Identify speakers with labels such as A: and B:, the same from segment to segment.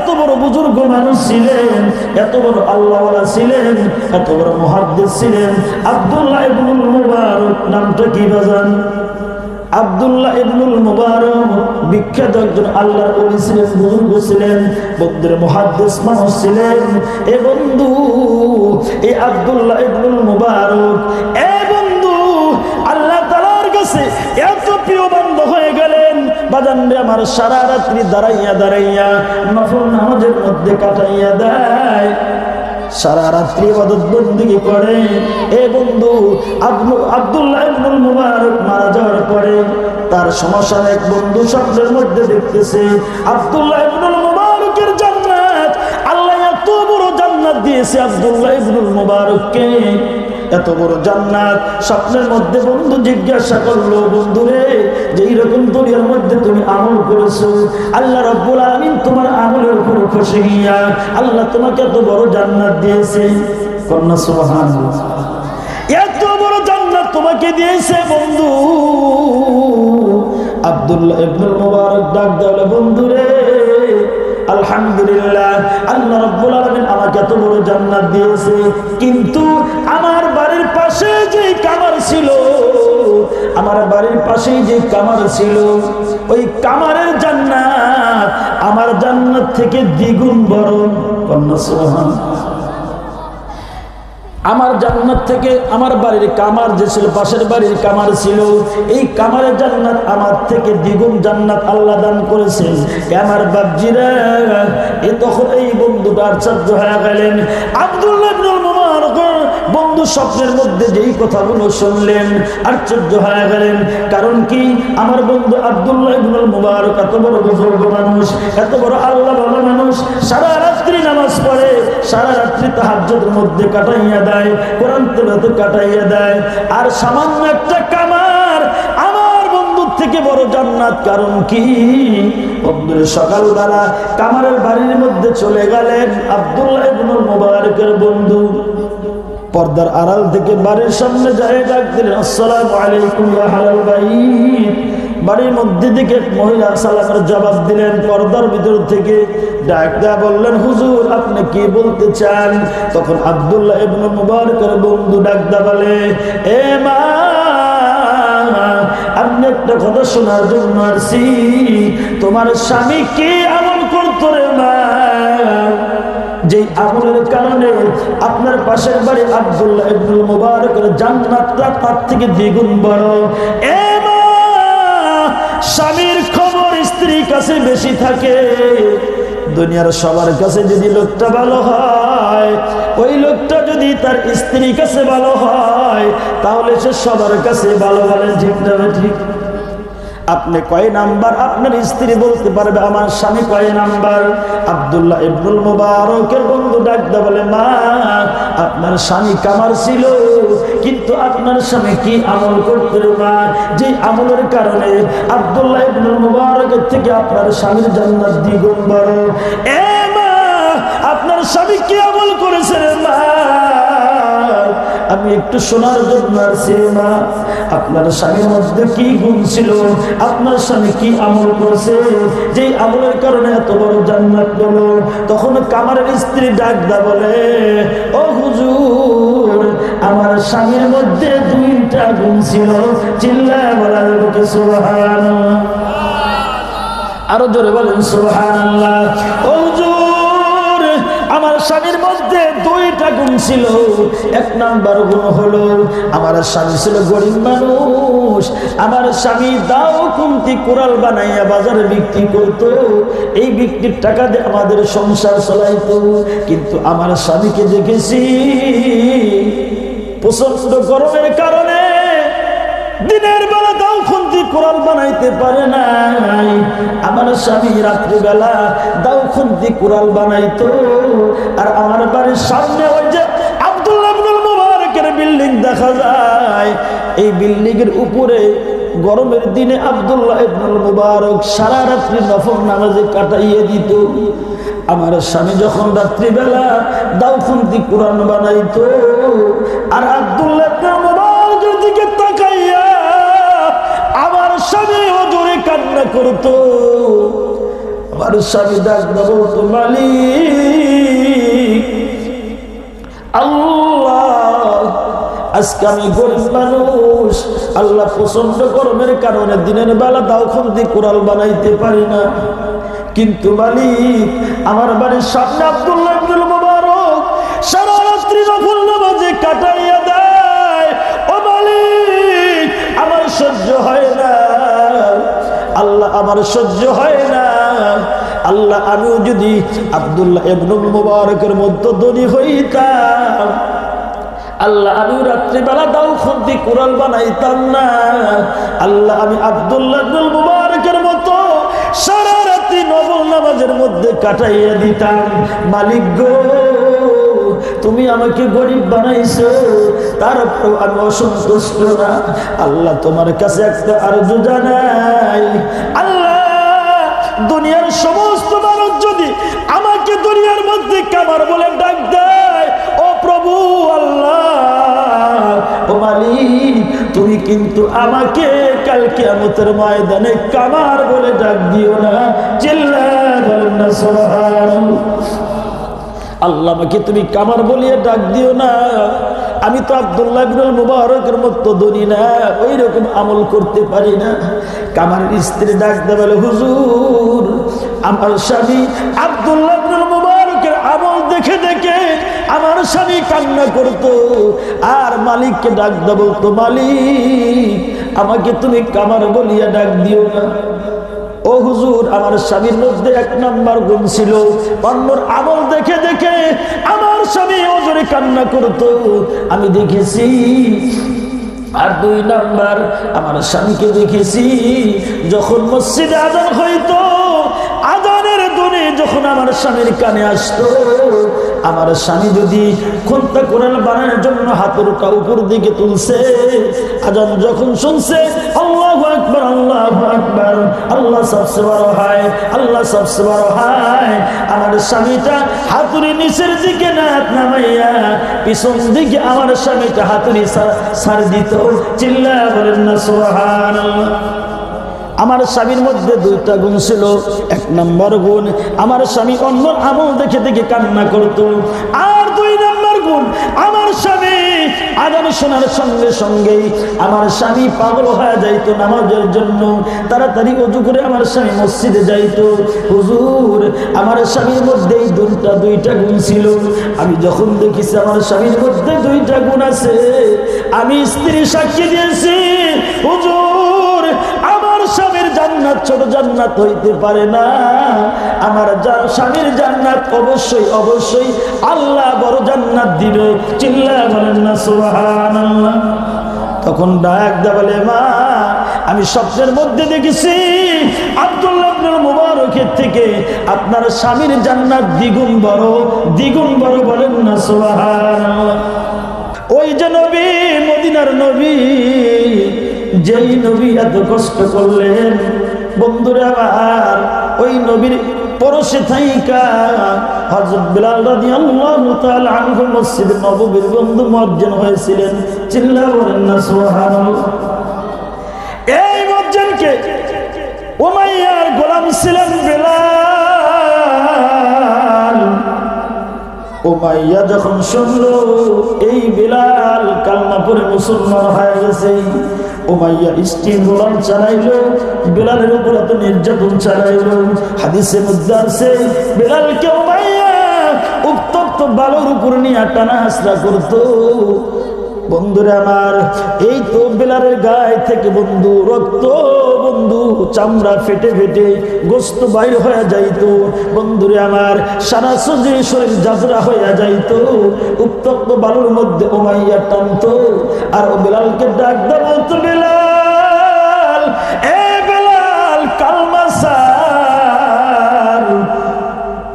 A: এত বড় বুজুর্গ মানুষ ছিলেন, এত বড় আল্লাহওয়ালা ছিলেন, এত বড় মুহাদ্দিস ছিলেন। আব্দুল্লাহ ইবনুল মুবারক নামটা কি বাজান? আব্দুল্লাহ ইবনুল মুবারক বিখ্যাত একজন আল্লাহর ওলি ছিলেন, বুজুর্গ ছিলেন, বৌদ্ধের মুহাদ্দিস মানুষ ছিলেন। এ বন্ধু, এই আব্দুল্লাহ ইবনুল মুবারক বন্ধু আল্লাহ তাআলার কাছে এত প্রিয় বান্দা হয়ে গেলেন, বাজান রে আমার সারা রাত্রি দাঁড়াইয়া দাঁড়াইয়া নফল নামাজের মধ্যে কাটাইয়া দেয়, সারা রাত্রি ইবাদত বন্দেগী করে। এ বন্ধু আব্দুল্লাহ ইবনুল মুবারক মারা যাওয়ার পরে তার সমসাময়িক এক বন্ধু স্বপ্নের মধ্যে দেখতেছে আব্দুল্লাহ ইবনুল মুবারকের জান্নাত, আল্লাহ এত বড় জান্নাত দিয়েছে আব্দুল্লাহ ইবনুল মুবারককে, এত বড় জান্নাত। স্বপ্নের মধ্যে বন্ধু জিজ্ঞাসা করলো, বন্ধুরে যে এইরকম দুনিয়ার মধ্যে তুমি আমল করেছো, আল্লাহ রাব্বুল আলামিন তোমার আমলের উপর খুশি হইয়া আল্লাহ তোমাকে এত বড় জান্নাত দিয়েছে। কন্যা সুবহানাল্লাহ, এত বড় জান্নাত তোমাকে দিয়েছে বন্ধু। আব্দুল্লাহ ইবনুল মুবারক ডাক দেওয়া, বন্ধুরে আলহামদুলিল্লাহ, আল্লাহ রাব্বুল আলামিন আমাকে এত বড় জান্নাত দিয়েছে, কিন্তু আমার বাড়ির পাশে যে কামার ছিল, আমার বাড়ির পাশেই যে কামার ছিল, ওই কামারের জান্নাত আমার জান্নাত থেকে দ্বিগুণ বড়। কন্যা সুবহানাল্লাহ, আমার জান্নাত থেকে আমার বাড়ির কামার যে ছিল, পাশের বাড়ির কামার ছিল, এই কামারের জান্নাত আমার থেকে দ্বিগুণ জান্নাত আল্লাহ দান করেছেন। আমার বাপজিরা, তখন এই বন্ধুটা আশ্চর্য হয়ে গেলেন। আব্দুল্লাহ ইবনুল মুবারক বন্ধু স্বপ্নের মধ্যে যেই কথাগুলো শুনলেন আশ্চর্য হয়ে গেলেন। কারণ কি, আমার বন্ধু আব্দুল্লাহ ইবনুল মুবারক এত বড় বুজুর্গ মানুষ, এত বড় আল্লাহ ভালো মানুষ, সারা রাত্রি নামাজ পড়ে, সারা রাত্রি তাহাজ্জুদের মধ্যে কাটাইয়া দেয়, কোরআন তেলাওয়াতে কাটাইয়া দেয়, আর সামান্য একটা কামার আমার বন্ধুর থেকে বড় জান্নাত। কারণ কি, বন্ধুর সকালবেলা কামারের বাড়ির মধ্যে চলে গেলেন আব্দুল্লাহ ইবনুল মুবারকের বন্ধু, পর্দার আড়াল থেকে বাড়ির সামনে যায় ডাক দিলেন, আসসালামু আলাইকুম ইয়া আহলাল বাইত। বাড়ির মধ্যে থেকে মহিলা সালামের জবাব দিলেন, পর্দার ভিতর থেকে ডাক দেয়া বললেন, হুজুর আপনি কি বলতে চান? তখন আব্দুল্লাহ ইবনুল মুবারকের বন্ধু ডাক দেয়া বলে, এ মা, আপনি একটা কথা শোনার জন্য আসছি, তোমার স্বামী কি আমল করতো রে মা, যে আমলের কারণে আপনার পাশের বাড়ি আব্দুল্লাহ ইবনুল মুবারকের জান্নাতটা তার থেকে দ্বিগুণ বড়। এ মা, স্বামীর খবর স্ত্রীর কাছে বেশি থাকে, দুনিয়ার সবার কাছে যদি লোকটা ভালো হয়, ওই লোকটা যদি তার স্ত্রীর কাছে ভালো হয়, তাহলে সে সবার কাছে ভালো। বলেন ঠিক না ঠিক? আপনি কয় নাম্বার আপনার স্ত্রী বলতে পারবে আমার স্বামী কয় নাম্বার? আব্দুল্লাহ ইবনুল মুবারকের বন্ধু ডাকতে বলে, মা, আপনার স্বামী কামার ছিল, কিন্তু আপনার স্বামী কি আমল করতে রে মা, যে আমলের কারণে আব্দুল্লাহ ইবনুল মুবারকের থেকে আপনার স্বামীর জান্নাত দ্বিগুণ বড়। এ মা, আপনার স্বামী কি আমল করেছে রে মা, আমি একটু শোনার জন্য আসছি মা, আপনার স্বামীর মধ্যে কি গুণ ছিল, আপনার স্বামী কি আমল করেছে, যে আমলের কারণে এত বড় জান্নাত পেল। তখন কামারের স্ত্রী ডাকদা বলে, ও হুজুর, আমার স্বামীর মধ্যে দুইটা গুণ ছিল। চিল্লায় বলা যাবে সুবহানাল্লাহ, আরো জোরে বলেন সুবহানাল্লাহ। ও হুজুর, আমার স্বামীর মধ্যে দুইটা গুণ ছিল। এক নাম্বার গুণ হলো, আমার স্বামী ছিল গরিব মানুষ, আমার স্বামী দাও কুমতি কোরাল বানাইয়া বাজারে বিক্রি করতো, এই বিক্রির টাকা দিয়ে আমাদের সংসার চালাইতো। কিন্তু আমার স্বামীকে দেখেছি প্রচন্ড গরমের কারণে দিনের বেলা দাও খুন্তি কোরাল বানাইতে পারে নাই, আমার স্বামী রাত্রিবেলা দাও খুন্তি কোরাল বানাইতো। আর আমার বাড়ির সামনে ওই যে আব্দুল্লাহ ইবনুল মুবারকের বিল্ডিং দেখা যায়, এই বিল্ডিং এর উপরে গরমের দিনে আব্দুল্লাহ ইবনুল মুবারক সারা রাত্রি নফল নামাজে কাটাইয়ে দিত। আমার স্বামী যখন রাত্রিবেলা দাও খুন্তি কোরআন বানাইতো, আর আব্দুল্লাহ ইবনুল মুবারকের দিকে তাকাইয়া আমার স্বামী জোরে কান্না করতো। আমার আমার স্বামী ডাক দেবো তো মালিক আল্লাহ, আজকে আমি গরিব মানুষ, আল্লাহ প্রচন্ড গরমের কারণে দিনের বেলা দাও খুন্তি কুড়াল বানাইতে পারি না, কিন্তু মালিক আমার বাড়ির সামনে আব্দুল্লাহ ইবনুল মুবারক সারা রাত্রি নফল নামাজে কাটাইয়া দেয়। ও মালিক আমার সহ্য হয় না আল্লাহ, আমার সহ্য হয় না আল্লাহ। আমিও যদি আব্দুল্লাহ ইবনুল মুবারকের মতো ধনী হইতাম আল্লাহ, আমি রাত্রিবেলা দাও খুন্তি কুড়াল বানাইতাম না আল্লাহ, আমি আব্দুল্লাহ ইবনুল মুবারকের মতো সারা রাত্রি নফল নামাজের মধ্যে কাটাইয়া দিতাম। মালিক গো, তুমি আমাকে গরিব বানাইছো, তারপর আমি অসন্তুষ্ট না আল্লাহ। তোমার কাছে একটা আরজু জানাই আল্লাহ, দুনিয়ার সমস্ত মানুষ যদি আমাকে দুনিয়ার মধ্যে কামার বলে ডাক দেয়, ও প্রভু আল্লাহ, ও মালিক, তুমি কিন্তু আমাকে কাল কিয়ামতের ময়দানে কামার বলে ডাক দিও না। চিল্লায়া বলেন না সুবহানাল্লাহ। আল্লাহ আমাকে তুমি কামার বলিয়ে ডাক দিও না। আমি তো আব্দুল্লাহ ইবনুল মুবারকের মতো ধনী না, ওই রকম আমল করতে পারি না। কামারের স্ত্রী ডাক দেয় বলে, হুজুর আমার স্বামী আব্দুল্লাহ ইবনুল মুবারকের আমল দেখে দেখে আমার স্বামী কান্না করতো, আর মালিককে ডাক দেয় বলতো, মালিক আমাকে তুমি কামার বলিয়া ডাক দিও না। ও হুজুর আমার স্বামীর মধ্যে এক নাম্বার গুণ ছিল, অন্যর আমল দেখে দেখে আমার স্বামী ওজরে কান্না করতো, আমি দেখেছি। আর দুই নাম্বার আমার স্বামীকে দেখেছি যখন মসজিদে আযান হইতো, আযানের ধ্বনি যখন আমার স্বামীর কানে আসতো, আমার স্বামী যদি খুন্তা কোরআন বানানোর জন্য হাতেরটা উপর দিকে তুলছে, আযান যখন শুনছে আল্লাহু আকবার আল্লাহু আকবার, আল্লাহ সবচেয়ে বড় হয়, আল্লাহ সবচেয়ে বড় হয়, আমার স্বামীটা হাতুড়ি নিচের দিকে না নামাইয়া পিছন দিকে আমার স্বামীটা হাতুড়ি ছাড় দিত। চিল্লায়া বলেন না সুবহানাল্লাহ। আমার স্বামীর মধ্যে দুইটা গুণ ছিল। এক নম্বর গুণ, আমার স্বামী অন্য আমল দেখে দেখে কান্না করত। আর দুই নম্বর গুণ, আমার স্বামী আযান শোনার সঙ্গে সঙ্গেই আমার স্বামী পাগল হয়ে যাইতো নামাজের জন্য, তাড়াতাড়ি ওযু করে আমার স্বামী মসজিদে যাইতো। হুজুর আমার স্বামীর মধ্যে এই দুইটা গুণ ছিল। আমি যখন দেখেছি আমার স্বামীর মধ্যে দুইটা গুণ আছে, আমি স্ত্রী সাক্ষী দিয়েছি, হুজুর আমার স্বামীর জান্নাত ছোট জান্নাত হইতে পারে না, আমার স্বামীর জান্নাত অবশ্যই অবশ্যই আল্লাহ বড় জান্নাত দিবে। চিল্লায়া বলেন না সুবহানাল্লাহ। তখন ডাক দেয়া বলে, মা আমি স্বপ্নের মধ্যে দেখেছি আব্দুল্লাহ ইবনুল মুবারকের থেকে আপনার স্বামীর জান্নাত দ্বিগুণ বড়। বলেন না সুবহানাল্লাহ। ওই যে নবী, মদিনার নবী, যেই নবী এত কষ্ট করলেন, বন্ধুরা আমার ওই নবীর পরশে থাইকা হযরত বিলাল রাদিয়াল্লাহু তাআলা আনহু মসজিদ নববীর বন্ধু মুয়াজ্জিন হয়েছিলেন। চিল্লা বলেন না সুবহানাল্লাহ। এই মুয়াজ্জিনকে উমাইয়ার গোলাম ছিলেন বিলাল। উমাইয়া যখন শুনলো এই বিলাল কালমা পড়ে মুসলমান হয়ে গেছে, উমাইয়া স্টিম রোলার চালাইলো, বিলালের উপর এত নির্যাতন চালাইলো। হাদিসের মধ্যে আছে বিলালকে উমাইয়া উত্তপ্ত বালুর উপর নিয়ে টানা হাসরা করতো। বন্ধুরা আমার, এই তো বিলালের গায়ে থেকে বন্ধু রক্ত, বন্ধু চামড়া ফেটে ফেটে গোস্ত বাইর হয়ে যাইতো। বন্ধুরে আমার সারা শরীর যাত্রা হয়ে যাইতো। উত্তপ্ত বালুর মধ্যে উমাইয়া টানতো, আর ও বিলালকে ডাক দেওয়া বলতো, বিলাল, এ বিলাল, কালমা ছাড়,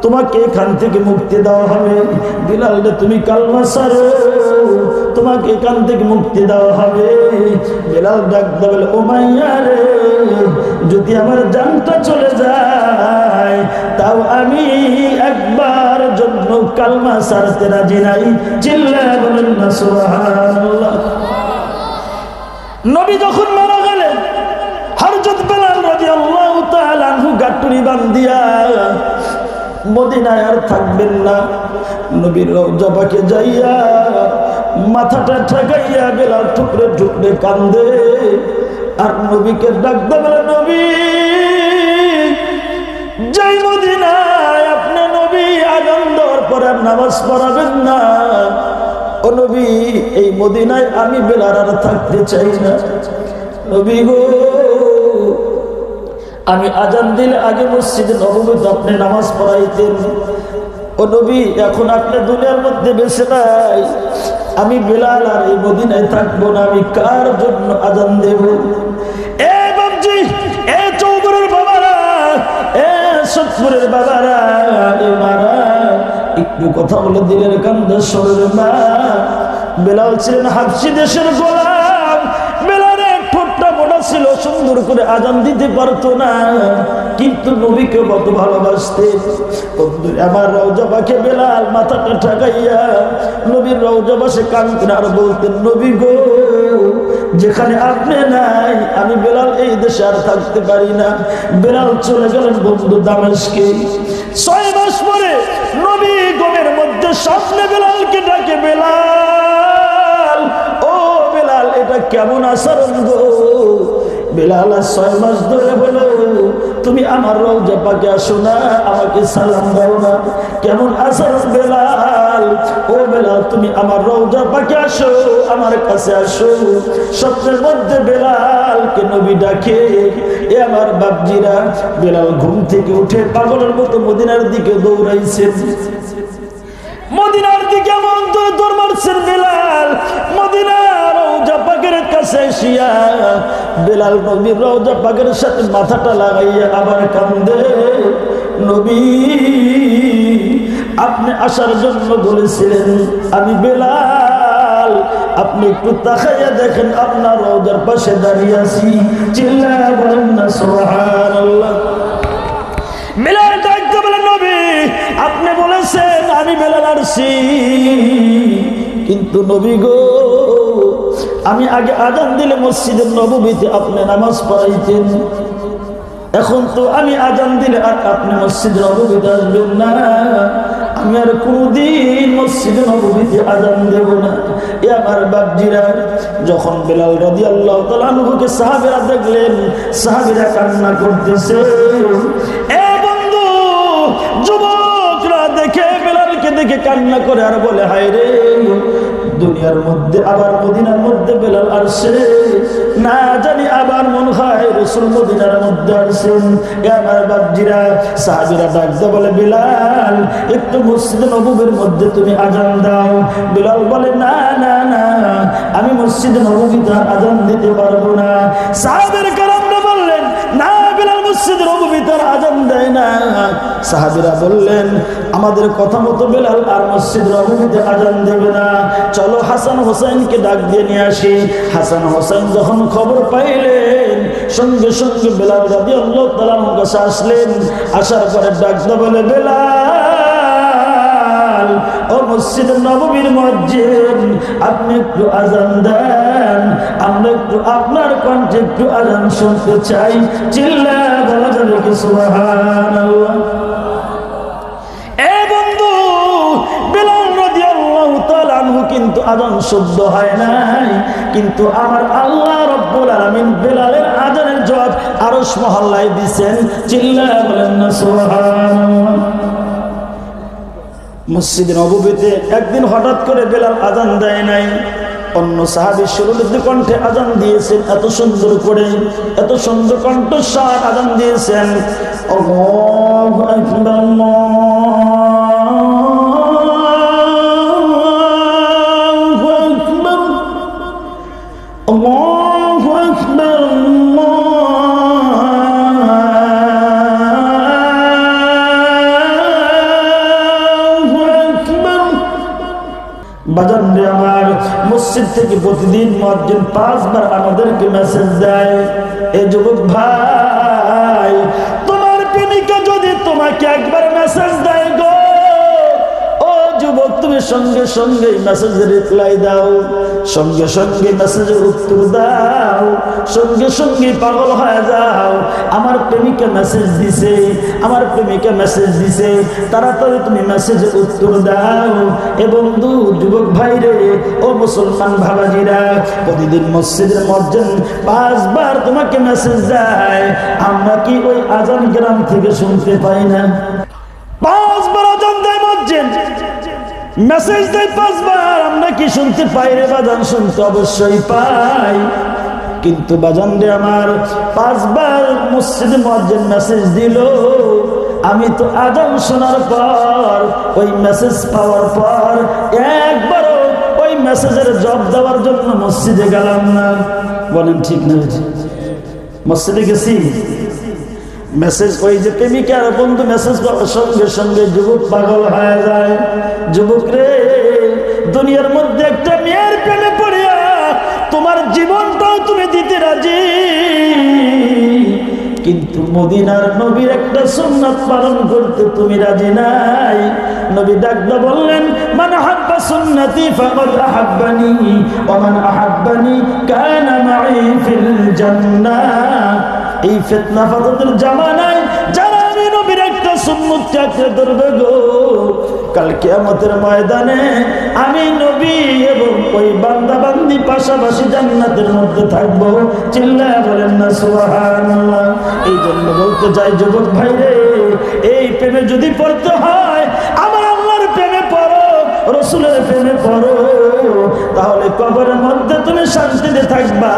A: তোমাকে এখান থেকে মুক্তি দেওয়া হবে। বিলাল রে, তুমি কালমা ছাড়ো, তোমাকে এখান থেকে মুক্তি দেওয়া হবে। বিলাল ডাক দেয়া বলে, উমাইয়া রে, যদি আমার জানটা চলে যায় তাও আমি একবার জন্য কালমা ছাড়তে রাজি নাই। চিল্লায়া বলেন না সুবহানাল্লাহ। নবী যখন মারা গেলেন, হযরত বিলাল রাদিয়াল্লাহু তাআলা আনহু গাট্টুরি বান্ধিয়া মদিনায় আর থাকবেন না। নবীর রওজা পাকে যাইয়া মাথাটা ঠেকাইয়া বেলাল টুকরে টুকরে কান্দে আর নবীকে ডাকতে বলে, নবী যাই মদিনায় আপনি নবী আযান দেওয়ার পরে আর নামাজ পড়াবেন না। ও নবী এই মদিনায় আমি বেলাল আর থাকতে চাই না। নবী গো আমি আযান দিলে আগে মসজিদে নববীতে আপনি নামাজ পড়াইতেন। ও নবী এখন আপনি দুনিয়ার মধ্যে বেঁচে নাই, আমি বেলাল আর এই মদিনায় থাকবো না, আমি কার জন্য আযান দেব? এ বাবজি, এ চৌধুরীর বাবারা, এ সতপুরের বাবারা, এ মারা, একটু কথা বলে দিলেন কান্দার স্বরের মা। বেলাল ছিলেন হাবশী দেশের গোলাম। বেলালের ঠোঁটটা মোটা ছিল, সুন্দর করে আযান দিতে পারতো না, কিন্তু নবীকে কত ভালোবাসতেন। আমার রওজা পাকে বেলাল মাথাটা ঠাকাইয়া নবীর রওজা পাশে কাঁদতেন আর বলতেন, নবী গো যেখানে আপনি নাই আমি বেলাল এই দেশে আর থাকতে পারি না। বেলাল চলে গেলেন বন্ধু দামেস্কে। 6 মাস পরে নবী ঘুমের মধ্যে স্বপ্নে বেলালকে ডাকে, বেলাল ও বেলাল এটা কেমন আচরণ গো? বেলাল 6 মাস ধরে বলো তুমি আমার রওজা পাকে আসো না, আমাকে সালাম দাও না, কেমন আচরণ বেলাল? ও বেলাল তুমি আমার রওজা পাকে আসো, আমার কাছে আসো। স্বপ্নের মধ্যে বেলালকে নবী ডাকে। এ আমার বাপজিরা, বেলাল ঘুম থেকে উঠে পাগলের মতো মদিনার দিকে দৌড়াইছেন। মদিনার দিকে এমন করে দৌড় মারছেন বেলাল। মদিনার রওজা পাকের কাছে এসিয়া বেলাল নবীর রওজা পাকের সাথে মাথাটা লাগাইয়া আবার কান্দে, নবী আপনি আসার জন্য বলেছিলেন, আমি বেলাল, আপনি একটু তাকাইয়া দেখেন আপনার রওজার পাশে দাঁড়িয়ে আছি। চিল্লায়া বলেন না সুবহানাল্লাহ। বেলাল ডাকতে বলেন, নবী আপনি বলেছেন আমি বেলাল আসছি, কিন্তু নবী গো আমি আগে আযান দিলে মসজিদের নববীতে আপনি নামাজ পড়াইতেন, এখন তো আমি আযান দিলে আর আপনি মসজিদের নববীতে আসবেন না, আমি আর কোনদিন মসজিদের নববীতে আযান দেব না। এ আমার বাপজিরা, যখন বেলাল রাদিয়াল্লাহু তাআলা আনহুকে সাহাবীরা দেখলেন, সাহাবীরা কান্না করতেছে। এ বন্ধু, যুবকরা দেখে বেলালকে দেখে কান্না করে আর বলে, হায় রে দুনিয়ার মধ্যে আবার মদিনার মধ্যে বেলাল আসছে, না জানি আবার মন হয় রাসূল মদিনার মধ্যে আসছেন। এ আমার বাপজিরা, সাহাবীরা ডাকতে বলে, বেলাল একটু মসজিদে নববীর মধ্যে তুমি আযান দাও। বেলাল বলে, না না না, আমি মসজিদে নববীতে আযান দিতে পারবো না। সাহাবায়ে কেরামরা বললেন, না বেলাল মসজিদে নববীতে আযান দেয় না। সাহাবীরা বললেন, আমাদের কথা মতো বেলাল আর মসজিদে নববীতে আযান দেবে না, চলো হাসান হোসেনকে ডাক দিয়ে নিয়ে আসি। হাসান হোসেন যখন খবর পাইলেন, সঙ্গে সঙ্গে বেলাল রাদিয়াল্লাহু তাআলা কাছে আসলেন। আসার পরে ডাকতে বলে, বেলাল ও মসজিদে নববীর মুয়াজ্জিন, আপনি একটু আযান দেন, আমরা একটু আপনার কণ্ঠে একটু আযান শুনতে চাই। চিল্লায়া বলা যাবে কি সুবহানাল্লাহ? এ বন্ধু, বেলাল রাদিয়াল্লাহু তাআলা আনহু কিন্তু আযান শুদ্ধ হয় নাই, কিন্তু আমার আল্লাহ রাব্বুল আলামিন বেলালের আযানের জবাব আরশ মহল্লায় দিবেন। চিল্লায়া বলেন না সুবহানাল্লাহ। মসজিদে নববীতে একদিন হঠাৎ করে বেলাল আযান দেয় নাই, অন্য সাহাবী সুরলিত কণ্ঠে আযান দিয়েছেন, এত সুন্দর করে, এত সুন্দর কণ্ঠস্বর আযান দিয়েছেন। আল্লাহু আকবার, আল্লাহু আকবার, আল্লাহু আকবার, বাজান রে আমার, মসজিদ থেকে প্রতিদিন মুয়াজ্জিন 5 বার আমাদেরকে মেসেজ দেয়, এ যুবক ভাই তোমার প্রেমিকা যদি তোমাকে একবার মেসেজ দেয় গো, ও যুবক তুমি সঙ্গে সঙ্গে মেসেজে রিপ্লাই দাও। সঙ্গে সঙ্গে মেসেজের উত্তর দাও, সঙ্গে সঙ্গে পাগল হয়ে যাও। আমার প্রেমিকা মেসেজ দিছে, আমার প্রেমিকা মেসেজ দিছে, তাড়াতাড়ি তুমি মেসেজের উত্তর দাও। এ বন্ধু, যুবক ভাইরে, ও মুসলমান ভাবাজিরা, প্রতিদিন মসজিদের মুয়াজ্জিন 5 বার তোমাকে মেসেজ দেয়, আমরা কি ওই আজান গ্রাম থেকে শুনতে পাই না? 5 বার আজান দেয় মুয়াজ্জিন, মেসেজ দেয় 5 বার, আমরা কি শুনতে পাই রে বাজান? শুনতে অবশ্যই পাই, কিন্তু বাজান রে আমার, 5 বার মসজিদে মুয়াজ্জিন মেসেজ দিল, আমি তো আজান শোনার পর, ওই মেসেজ পাওয়ার পর একবারও ওই মেসেজের জবাব দেওয়ার জন্য মসজিদে গেলাম না। বলেন ঠিক না? মসজিদে গেছি, মেসেজ, ওই যে প্রেমিকার বন্ধু মেসেজ পাওয়ার সঙ্গে সঙ্গে যুবক পাগল হয়ে যায়। যুবক রে, দুনিয়ার মধ্যে একটা মেয়ের প্রেমে পড়িয়া তোমার জীবনটাও তুমি দিতে রাজি, কিন্তু মদিনার নবীর একটা সুন্নাত পালন করতে তুমি রাজি নাই। নবী ডাকদা বললেন, মান আহাব্বা সুন্নতি ফাকাদ আহাব্বানি ওয়া মান আহাব্বানি কানা মাই ফিল জান্নাহ। এই ফিতনা ফাসাদের জামানায় যারা আমি নবীর একটা সুন্নাত আঁকড়ে ধরবে গো, কাল কিয়ামতের ময়দানে আমি নবী এবং ওই বান্দা বান্দি পাশাপাশি জান্নাতের মধ্যে থাকবো। চিল্লায়া বলেন না সুবহানাল্লাহ। এই জন্য বলতে চাই যুবক ভাইরে, এই প্রেমে যদি পড়তে হয়, আমার আল্লাহর প্রেমে পড়ো, রাসূলের প্রেমে পড়ো, তাহলে কবরের মধ্যে তুমি শান্তিতে থাকবা।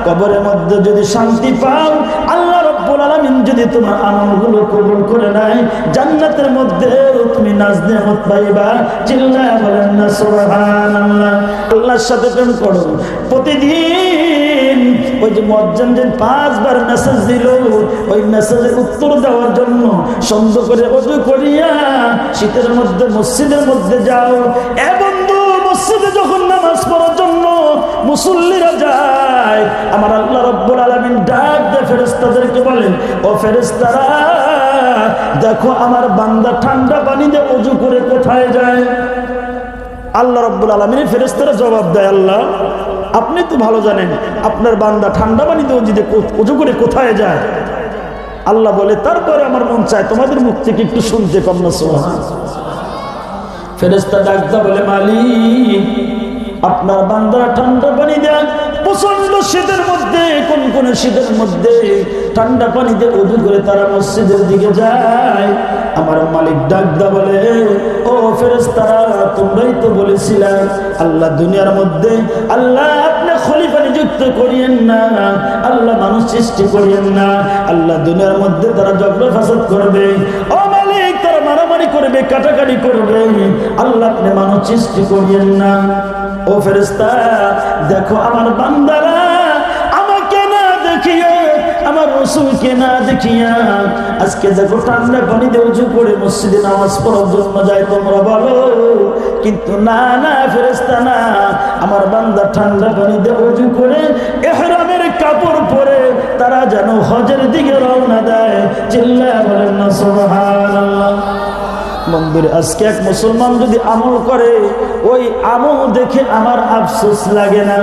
A: কবরের মধ্যে যদি শান্তি পাও, আল্লাহ রাব্বুল আলামিন যদি তোমার আমলগুলো কবুল করে নেয়, জান্নাতের মধ্যে তুমি নাজ নেয়ামত পাইবা। চিল্লায়া বলেন না সুবহানাল্লাহ। আল্লাহর সাথে প্রেম করো প্রতিদিন। ওই যে মুয়াজ্জিন যে 5 বার মেসেজ দিল, ওই মেসেজের উত্তর দেওয়ার জন্য সুন্দর করে ওযু করিয়া শীতের মধ্যে মসজিদের মধ্যে যাও। এ বন্ধু, মসজিদে যখন নামাজ পড়ার জন্য মুসল্লিরা যায়, আমার আল্লাহ রাব্বুল আলামিন ডাক দিয়ে ফেরেশতাদেরকে বলেন, ও ফেরেশতারা, দেখো আমার বান্দা ঠান্ডা পানি দিয়ে ওযু করে কোথায় যায়? আল্লাহ রাব্বুল আলামিন ফেরেশতারা জবাব দেয়, আল্লাহ আপনি তো ভালো জানেন আপনার বান্দা ঠান্ডা পানি দিয়ে ওযু করে কোথায় যায়। আল্লাহ বলে, তারপরে আমার মন চায় তোমাদের মুখ থেকে একটু শুনতে। কন্যা সুবহানাল্লাহ। ফেরেশতা ডাকদা বলে, মালিক আপনার বান্দা ঠান্ডা পানি দেয় প্রচন্ড শীতের মধ্যে, কোন কোন শীতের মধ্যে ঠান্ডা পানি দিয়ে ওযু করে তারা মসজিদের দিকে যায়। আমার মালিক ডাকদা বলে, ও ফেরেশতারা, তোমরাই তো বলেছিলা আল্লাহ দুনিয়ার মধ্যে, আল্লাহ আপনি খলিফা নিযুক্ত করিয়েন না, আল্লাহ মানুষ সৃষ্টি করিয়েন না, আল্লাহ দুনিয়ার মধ্যে তারা ঝগড়া ফাসাদ করবে, ও মালিক তারা মারামারি করবে, কাটাকাটি করবে, আল্লাহ আপনি মানুষ সৃষ্টি করিয়েন না। ও ফেরেশতা, দেখো আমার বান্দারা আমাকে না দেখিয়ে, আমার রাসূলকে না দেখিয়া আজকে দেখো ঠান্ডা পানি দিয়ে ওযু করে মসজিদে নামাজ পড়ার জন্য যায়, তোমরা বলো, কিন্তু না না ফেরেশতা না, আমার বান্দা ঠান্ডা পানি দিয়ে ওযু করে ইহরামের কাপড় পরে তারা যেন হজের দিকে রওনা দেয়। চিল্লায়া বলেন না সুবহানাল্লাহ। বন্ধুরে, আজকে এক মুসলমান যদি আমল করে, ওই আমল দেখে আমার আফসোস লাগে না?